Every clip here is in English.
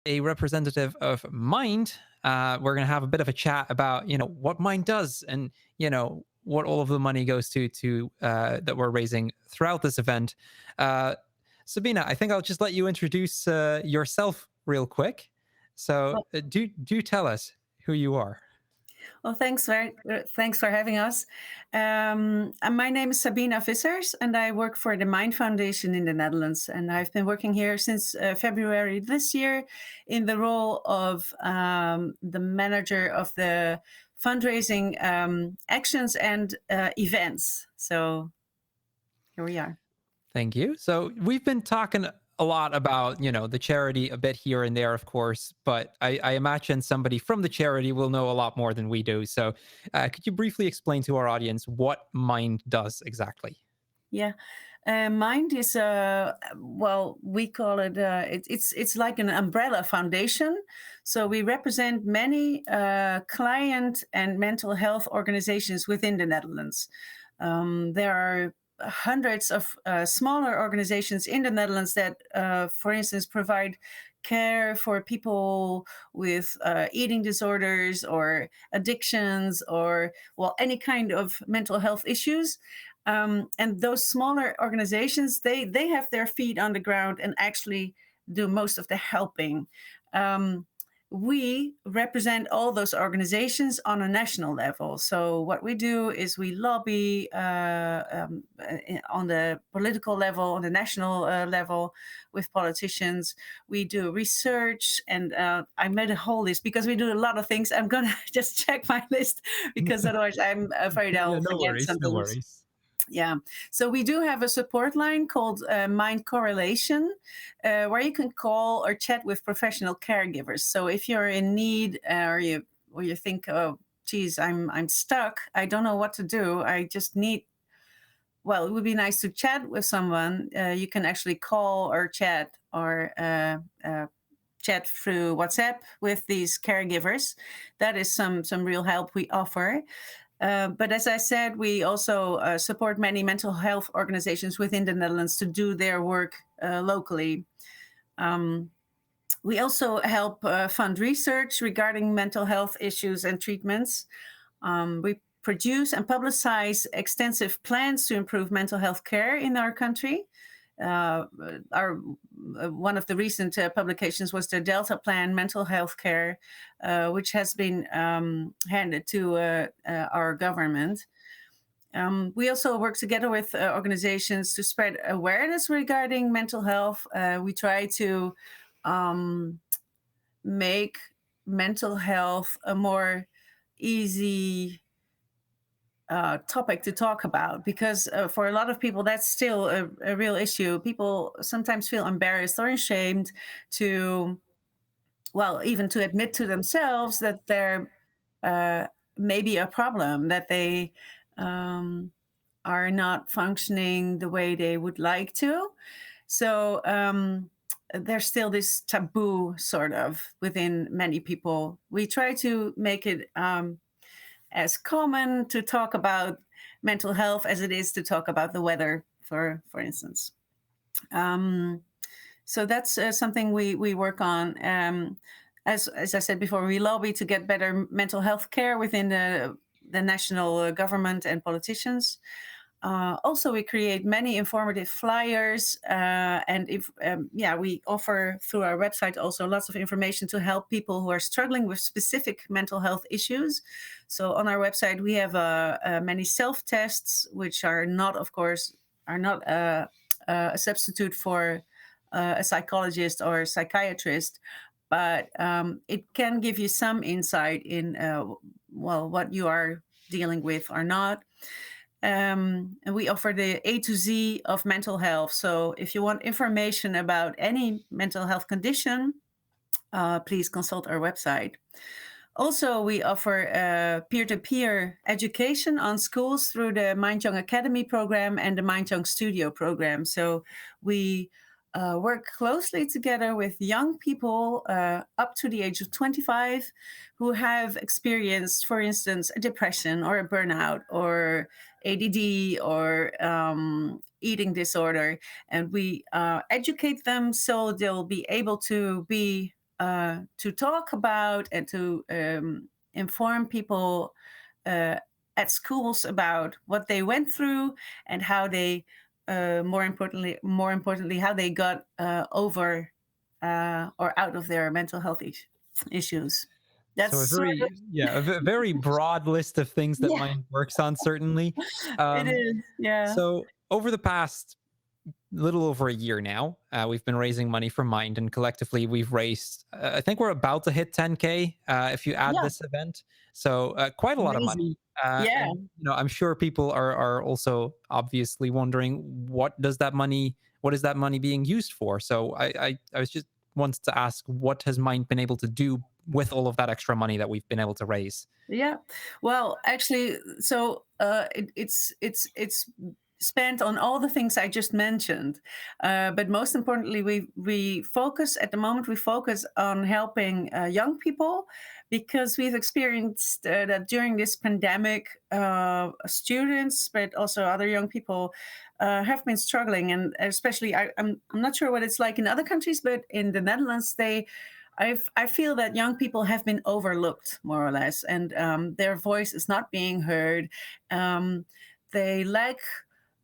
a representative of Mind. We're going to have a bit of a chat about, what Mind does and, what all of the money goes to that we're raising throughout this event. Uh, Sabina, I think I'll just let you introduce yourself real quick. So Well, do tell us who you are. thanks for having us. And my name is Sabina Vissers, and I work for the Mind Foundation in the Netherlands. And I've been working here since February this year in the role of the manager of the fundraising actions and events. So here we are. Thank you. So we've been talking a lot about, the charity a bit here and there, of course, but I imagine somebody from the charity will know a lot more than we do. So could you briefly explain to our audience what Mind does exactly? Yeah, Mind is we call it. It's like an umbrella foundation. So we represent many client and mental health organizations within the Netherlands. There are hundreds of smaller organizations in the Netherlands that, for instance, provide care for people with eating disorders or addictions or any kind of mental health issues. And those smaller organizations, they have their feet on the ground and actually do most of the helping. Um, we represent all those organizations on a national level. So what we do is we lobby on the political level, on the national level, with politicians. We do research, and I made a whole list because we do a lot of things. I'm gonna just check my list because otherwise I'm afraid Yeah, I'll no forget worries, some no things. worries. Yeah. So we do have a support line called Mind Correlation, where you can call or chat with professional caregivers. So if you're in need, or you think, oh, geez, I'm stuck. I don't know what to do. I just need. Well, it would be nice to chat with someone. You can actually call or chat or chat through WhatsApp with these caregivers. That is some real help we offer. But as I said, we also support many mental health organizations within the Netherlands to do their work locally. Um, we also help fund research regarding mental health issues and treatments. We produce and publicize extensive plans to improve mental health care in our country. Uh, our One of the recent publications was the Delta Plan Mental Health Care, which has been handed to our government. We also work together with organizations to spread awareness regarding mental health. We try to um, make mental health a more easy topic to talk about because for a lot of people that's still a real issue. People sometimes feel embarrassed or ashamed to, even to admit to themselves that there uh, may be a problem, that they um, are not functioning the way they would like to. So there's still this taboo sort of within many people. We try to make it as common to talk about mental health as it is to talk about the weather, for instance. Um, so that's something we work on. As I said before, we lobby to get better mental health care within the national government and politicians. Also, we create many informative flyers, and if we offer through our website also lots of information to help people who are struggling with specific mental health issues. So on our website, we have many self tests, which are not, of course, are not a substitute for a psychologist or a psychiatrist, but it can give you some insight in what you are dealing with or not. And we offer the A to Z of mental health. So if you want information about any mental health condition, please consult our website. Also, we offer peer-to-peer education on schools through the Mind Young Academy program and the Mind Young Studio program. So we work closely together with young people up to the age of 25 who have experienced, for instance, a depression or a burnout or ADD or eating disorder. And we educate them so they'll be able to be to talk about and to inform people uh, at schools about what they went through and how they, more importantly, how they got over or out of their mental health issues. That's So a sort of, very yeah, very broad list of things that yeah, Mind works on, certainly. it Um, is. Yeah. so over the past little over a year now, we've been raising money for Mind, and collectively we've raised. I think we're about to hit 10K if you add Yeah. this event. So quite a lot of money. Amazing. Yeah. And I'm sure people are also obviously wondering what is that money being used for? So I was just wanted to ask, what has Mind been able to do with all of that extra money that we've been able to raise? Yeah. Well, actually, so it's spent on all the things I just mentioned, but most importantly, we focus at the moment. We focus on helping young people because we've experienced that during this pandemic, students, but also other young people. Have been struggling, and especially I'm not sure what it's like in other countries, but in the Netherlands, I feel that young people have been overlooked more or less, and their voice is not being heard. Um, they lack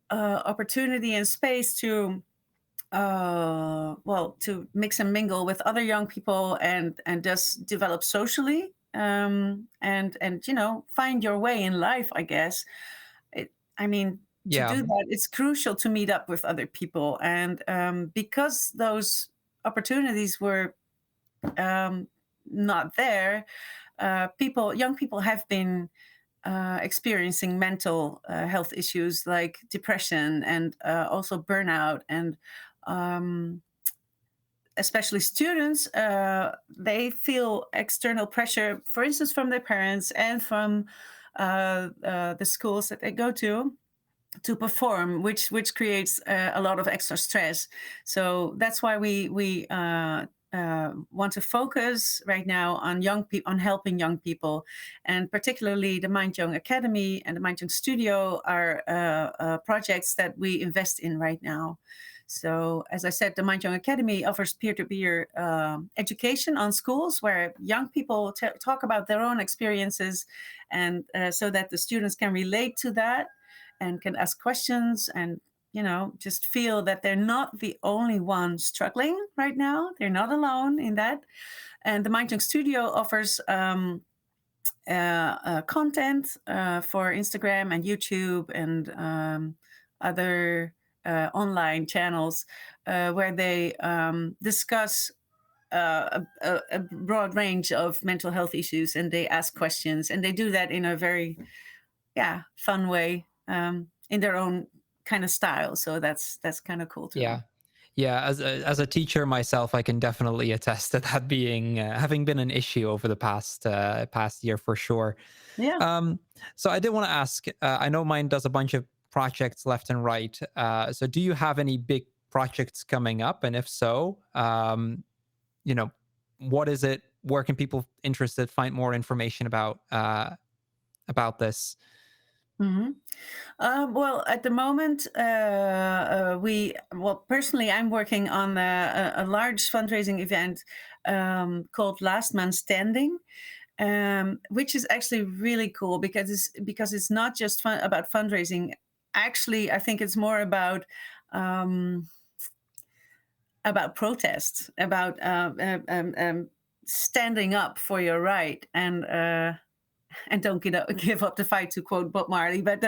opportunity and space to well, to mix and mingle with other young people and just develop socially, and find your way in life, I guess. I mean, to Yeah, do that, it's crucial to meet up with other people, and because those opportunities were um, not there, young people have been experiencing mental health issues like depression and also burnout, and um, especially students, they feel external pressure, for instance, from their parents and from the schools that they go to perform, which creates a lot of extra stress. So that's why we want to focus right now on young people, on helping young people, and particularly the Mind Young Academy and the Mind Young Studio are projects that we invest in right now. So, as I said, the Mind Young Academy offers peer-to-peer education on schools where young people talk about their own experiences, and so that the students can relate to that and can ask questions and just feel that they're not the only one struggling right now. They're not alone in that. And the Mind Young Studio offers content for Instagram and YouTube and other online channels where they discuss a broad range of mental health issues, and they ask questions, and they do that in a very fun way, in their own kind of style. So that's kind of cool too. yeah. Yeah, as a teacher myself, I can definitely attest to that being having been an issue over the past year for sure. Yeah. Um, so I did want to ask. I know Mine does a bunch of projects left and right. So do you have any big projects coming up? And if so, you know, what is it? Where can people interested find more information about this? hmm well, at the moment, personally, I'm working on a large fundraising event called Last Man Standing, which is actually really cool because it's not just about fundraising. Actually, I think it's more um, about protest, about standing up for your right, and don't give up the fight, to quote Bob Marley. But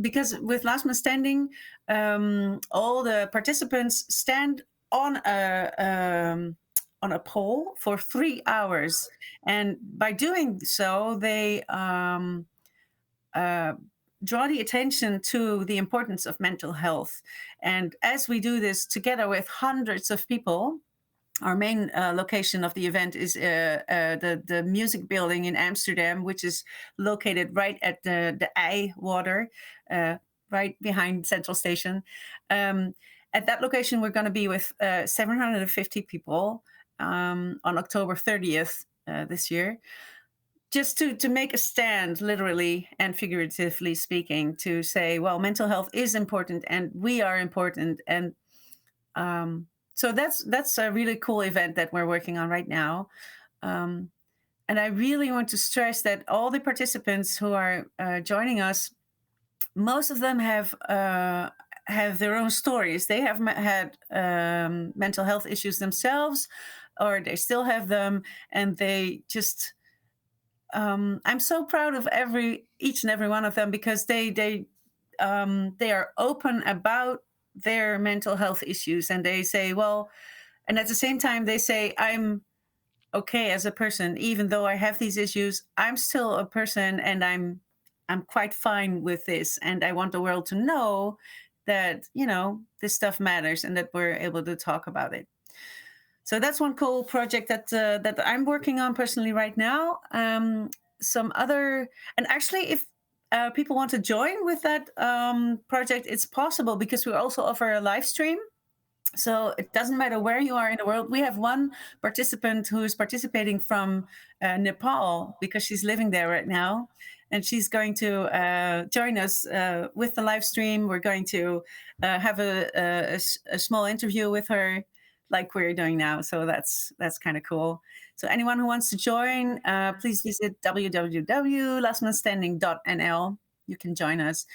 because with Last Man Standing, all the participants stand on a pole for 3 hours, and by doing so, they uh, draw the attention to the importance of mental health. And as we do this together with hundreds of people, our main location of the event is the music building in Amsterdam, which is located right at the Eye Water, uh, right behind Central Station. Um, at that location, we're going to be with 750 people on October 30th this year, just to make a stand, literally and figuratively speaking, to say, well, mental health is important and we are important. And So that's a really cool event that we're working on right now. Um, and I really want to stress that all the participants who are joining us, most of them have their own stories. They have had mental health issues themselves, or they still have them, and they just. I'm so proud of each and every one of them because they are open about their mental health issues, and they say, well, and at the same time they say, I'm okay as a person, even though I have these issues. I'm still a person, and I'm quite fine with this, and I want the world to know that this stuff matters and that we're able to talk about it. So that's one cool project that I'm working on personally right now. Some other, and actually, if people want to join with that project, it's possible because we also offer a live stream. So it doesn't matter where you are in the world. We have one participant who is participating from Nepal because she's living there right now. And she's going to join us with the live stream. We're going to have a small interview with her, like we're doing now. So that's kind of cool. So anyone who wants to join, please visit www.lastmanstanding.nl. You can join us.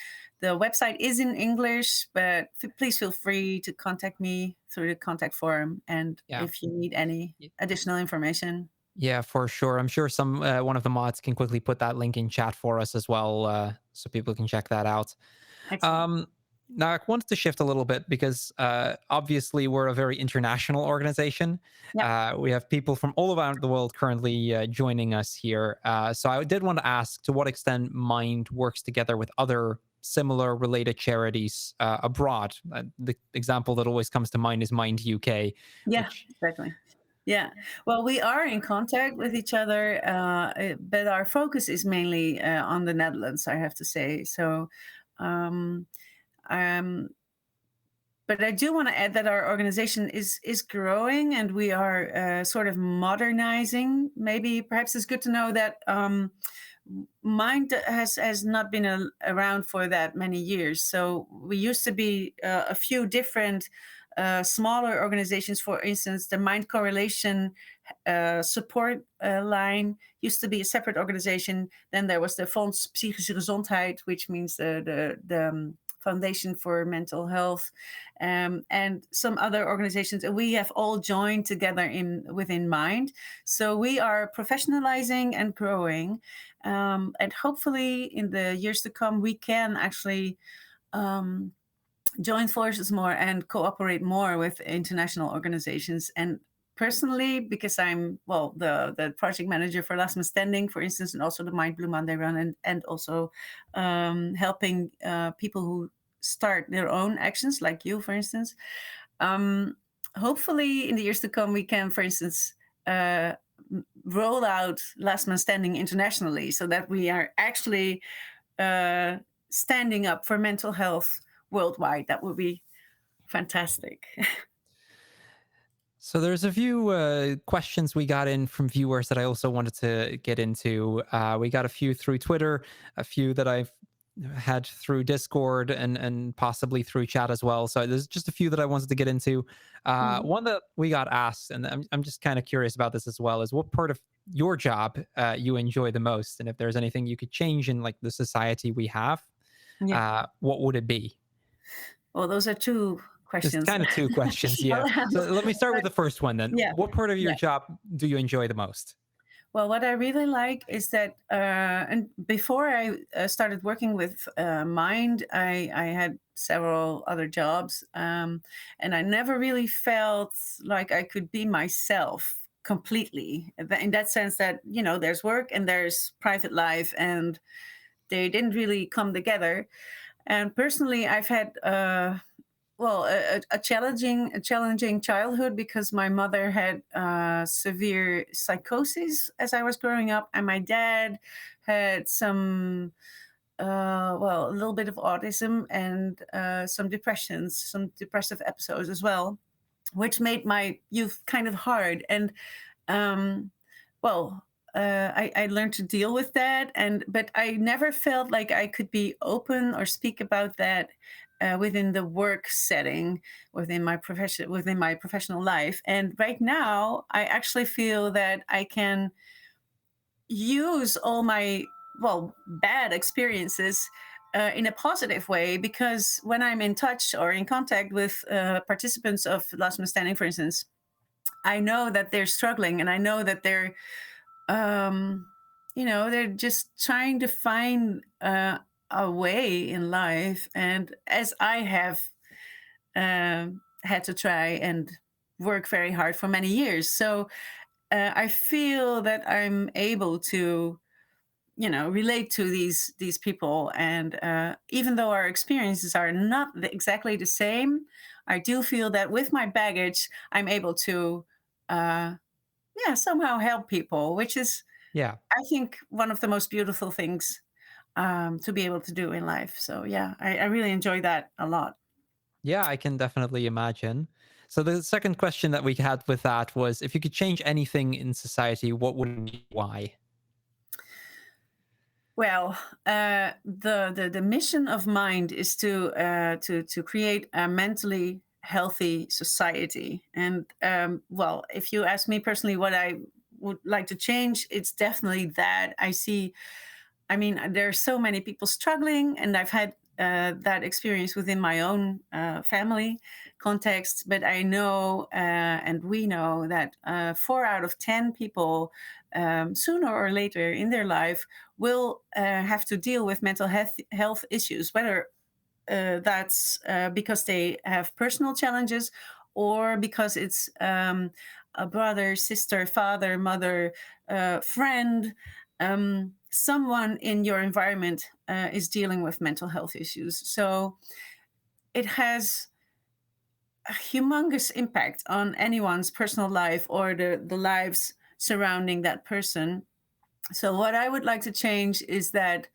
The website is in English, but please feel free to contact me through the contact form. And Yeah. if you need any additional information. Yeah, for sure. I'm sure some one of the mods can quickly put that link in chat for us as well, so people can check that out. Excellent. Um, Now, I wanted to shift a little bit because obviously we're a very international organization. Yep. We have people from all around the world currently joining us here. So I did want to ask to what extent Mind works together with other similar related charities abroad. The example that always comes to mind is Mind UK, Yeah, which, exactly. Yeah. Well, we are in contact with each other, but our focus is mainly on the Netherlands, I have to say. So, um, um, but I do want to add that our organization is growing, and we are sort of modernizing. Maybe perhaps it's good to know that Mind has not been around for that many years. So we used to be a few different smaller organizations. For instance, the Mind Correlation support line used to be a separate organization. Then there was the Fonds Psychische Gezondheid, which means the Foundation for Mental Health, and some other organizations. And we have all joined together within Mind. So we are professionalizing and growing, and hopefully in the years to come, we can actually um, join forces more and cooperate more with international organizations. And personally, because I'm the project manager for Last Man Standing, for instance, and also the Mind Blue Monday Run, and also helping people who start their own actions, like you, for instance. Um, Hopefully, in the years to come, we can, for instance, uh, roll out Last Man Standing internationally, so that we are actually uh, standing up for mental health worldwide. That would be fantastic. so there's a few questions we got in from viewers that I also wanted to get into. We got a few through Twitter, a few that I've had through Discord, and possibly through chat as well. So there's just a few that I wanted to get into. Mhm. One that we got asked, and I'm just kind of curious about this as well, is what part of your job you enjoy the most, and if there's anything you could change in like the society we have, Yeah. what would it be? Well, those are two Just questions. kind of two questions, yeah. I'll So handle- let me start with but the first one then. yeah, What part of your yeah. job do you enjoy the most? Well, what I really like is that, and before I started working with Mind, I had several other jobs, and I never really felt like I could be myself completely. In that sense, that there's work and there's private life, and they didn't really come together. And personally, I've had a challenging childhood because my mother had severe psychosis as I was growing up, and my dad had a little bit of autism and some depressions, some depressive episodes as well, which made my youth kind of hard. And um, well, I learned to deal with that, but I never felt like I could be open or speak about that within the work setting, within my professional life. And right now, I actually feel that I can use all my, well, bad experiences in a positive way, because when I'm in touch or in contact with participants of last man standing, for instance, I know that they're struggling, and I know that um, they're just trying to find a way in life, and as I have had to try and work very hard for many years. So I feel that I'm able to, relate to these people, and even though our experiences are not exactly the same, I do feel that with my baggage, I'm able to, uh, yeah, somehow help people, which is, Yeah. I think, one of the most beautiful things to be able to do in life. So yeah, I really enjoy that a lot. Yeah, I can definitely imagine. So the second question that we had with that was, if you could change anything in society, what would it be? Why? Well, the mission of Mind is to create a mentally healthy society. And well, if you ask me personally, what I would like to change, it's definitely that I see. I mean, there are so many people struggling, and I've had that experience within my own family context. But I know, and we know, that 4 out of 10 people, sooner or later in their life, will have to deal with mental health issues, whether that's because they have personal challenges, or because it's a brother, sister, father, mother, friend, someone in your environment is dealing with mental health issues. So it has a humongous impact on anyone's personal life or the lives surrounding that person. So, what I would like to change is that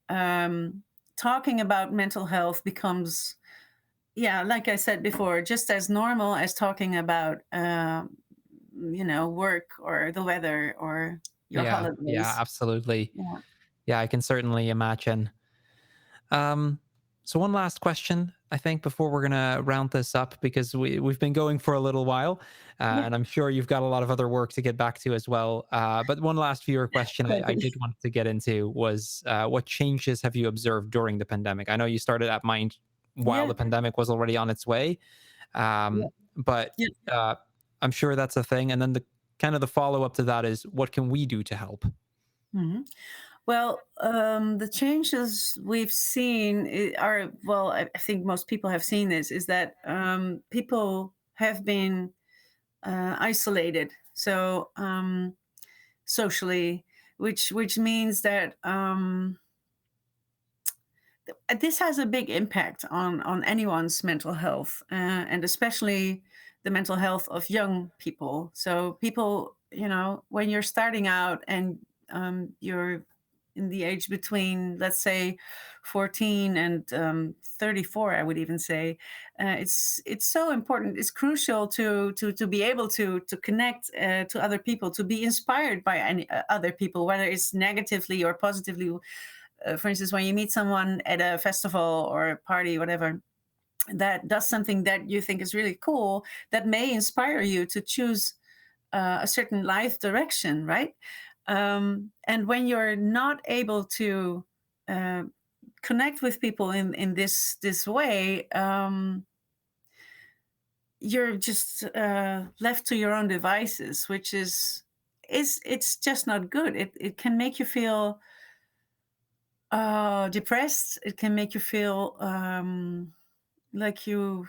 um, talking about mental health becomes, yeah, like I said before, just as normal as talking about, work or the weather or your Yeah, yeah, holidays. absolutely. Yeah. Yeah, I can certainly imagine. Um, so one last question, I think, before we're gonna round this up, because we've been going for a little while, Yeah. and I'm sure you've got a lot of other work to get back to as well. But one last viewer question I Plenty. did want to get into was, what changes have you observed during the pandemic? I know you started at Mind while Yeah. the pandemic was already on its way, Yeah. but Yeah. uh, I'm sure that's a thing. And then the kind of the follow up to that is, what can we do to help? Mhm. Well, the changes we've seen are, well, I think most people have seen this, is that people have been isolated. So socially, which means that this has a big impact on anyone's mental health, and especially the mental health of young people. So people, when you're starting out and you're in the age between, let's say, 14 and 34, I would even say, it's so important. It's crucial to be able to connect to other people, to be inspired by any other people, whether it's negatively or positively. For instance, when you meet someone at a festival or a party, whatever, that does something that you think is really cool, that may inspire you to choose a certain life direction, right? And when you're not able to uh, connect with people in this way, you're just left to your own devices, which is it's just not good. It can make you feel depressed. It can make you feel like you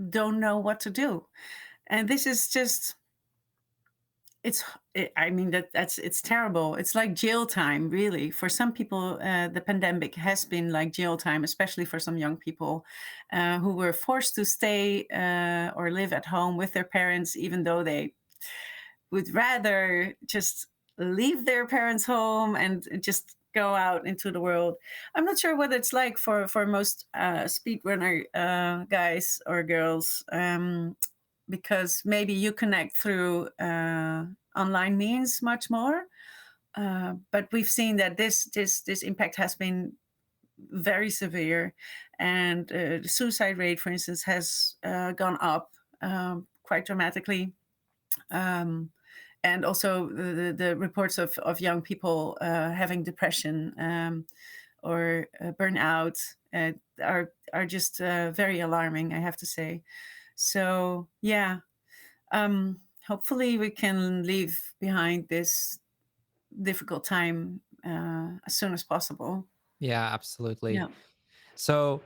don't know what to do. And this is just, I mean, it's terrible. It's like jail time, really. For some people, the pandemic has been like jail time, especially for some young people who were forced to stay or live at home with their parents, even though they would rather just leave their parents' home and just go out into the world. I'm not sure what it's like for most speedrunner guys or girls, because maybe you connect through online means much more. But we've seen that this impact has been very severe, and the suicide rate, for instance, has gone up quite dramatically. Um, and also the reports of young people having depression or burnout are just very alarming, I have to say. So yeah, hopefully we can leave behind this difficult time as soon as possible. Yeah, absolutely. Yeah. So,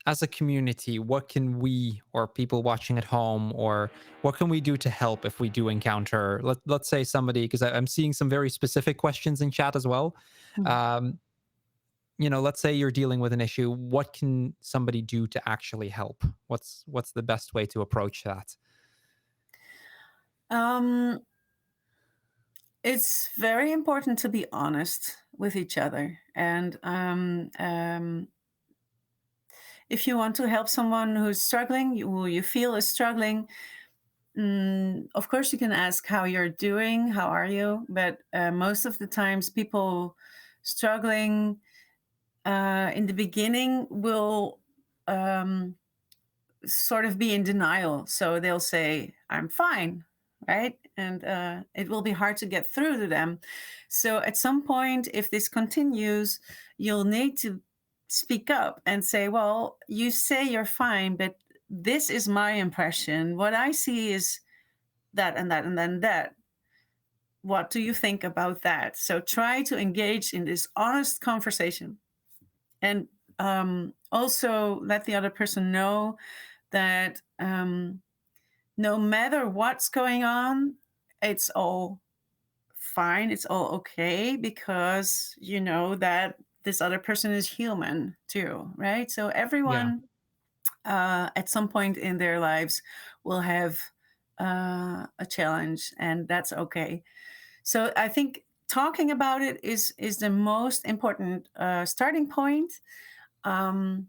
as a community, what can we or people watching at home, or what can we do to help if we do encounter, let's say somebody, because I'm seeing some very specific questions in chat as well. Mm. Um, let's say you're dealing with an issue. What can somebody do to actually help? What's the best way to approach that? Um, it's very important to be honest with each other, and if you want to help someone who's struggling, who you feel is struggling, of course you can ask how you're doing, how are you? But most of the times, people struggling in the beginning will um, sort of be in denial. So they'll say, I'm fine, right? And it will be hard to get through to them. So at some point, if this continues, you'll need to speak up and say, well, you say you're fine, but this is my impression. What I see is that and that and then that. What do you think about that? So try to engage in this honest conversation, and also let the other person know that no matter what's going on, it's all fine, it's all okay, because you know that this other person is human too, right? So Yeah, everyone at some point in their lives will have a challenge, and that's okay. So I think talking about it is the most important starting point. Um,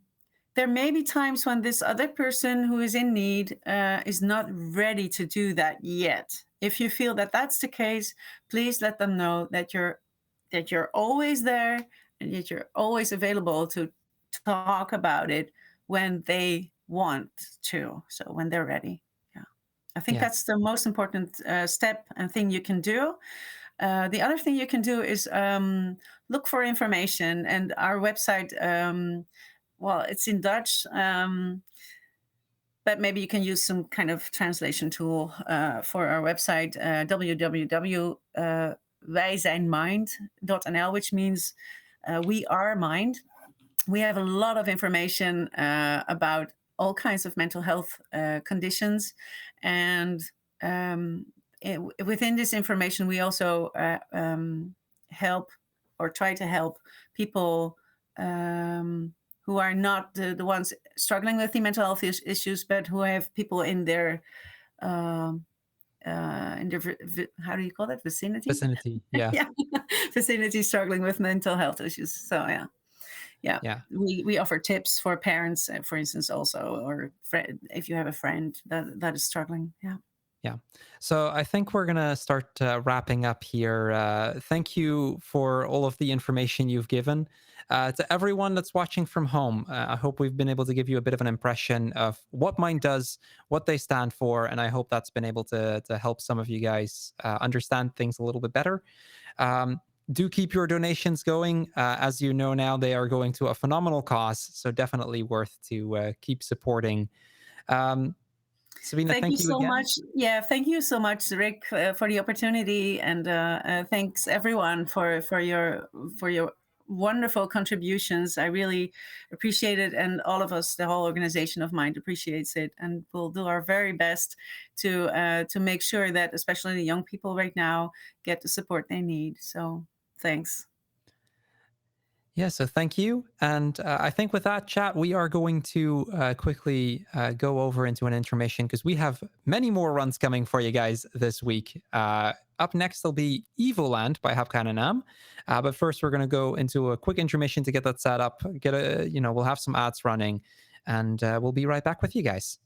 there may be times when this other person who is in need is not ready to do that yet. If you feel that that's the case, please let them know that you're always there and that you're always available to talk about it when they want to. So when they're ready. Yeah, I think yeah, that's the most important step and thing you can do. The other thing you can do is look for information, and our website. Well, it's in Dutch, but maybe you can use some kind of translation tool for our website, www.wijzijnmind.nl, which means we are mind. We have a lot of information about all kinds of mental health conditions. And within this information, we also help or try to help people who are not the ones struggling with the mental health issues, but who have people um, in their how do you call that, vicinity? vicinity. Yeah, Yeah, vicinity struggling with mental health issues. So yeah, yeah, yeah. we offer tips for parents, for instance, also, or if you have a friend that is struggling. Yeah. Yeah. So I think we're going to start wrapping up here. Thank you for all of the information you've given. To everyone that's watching from home, I hope we've been able to give you a bit of an impression of what Mind does, what they stand for, and I hope that's been able to help some of you guys understand things a little bit better. Um, do keep your donations going. As you know now, they are going to a phenomenal cause, so definitely worth to keep supporting. Um, Sabina, Thank you thank you so again. much. Yeah, thank you so much, Rick, for the opportunity, and thanks everyone for your wonderful contributions. I really appreciate it, and all of us, the whole organization of Mind, appreciates it, and we'll do our very best to make sure that especially the young people right now get the support they need. So thanks. Yeah, so thank you. And I think with that chat, we are going to quickly go over into an intermission because we have many more runs coming for you guys this week. Up next, there'll be Evil Land by Hapkan and Am. But first, we're going to go into a quick intermission to get that set up. We'll have some ads running, and we'll be right back with you guys.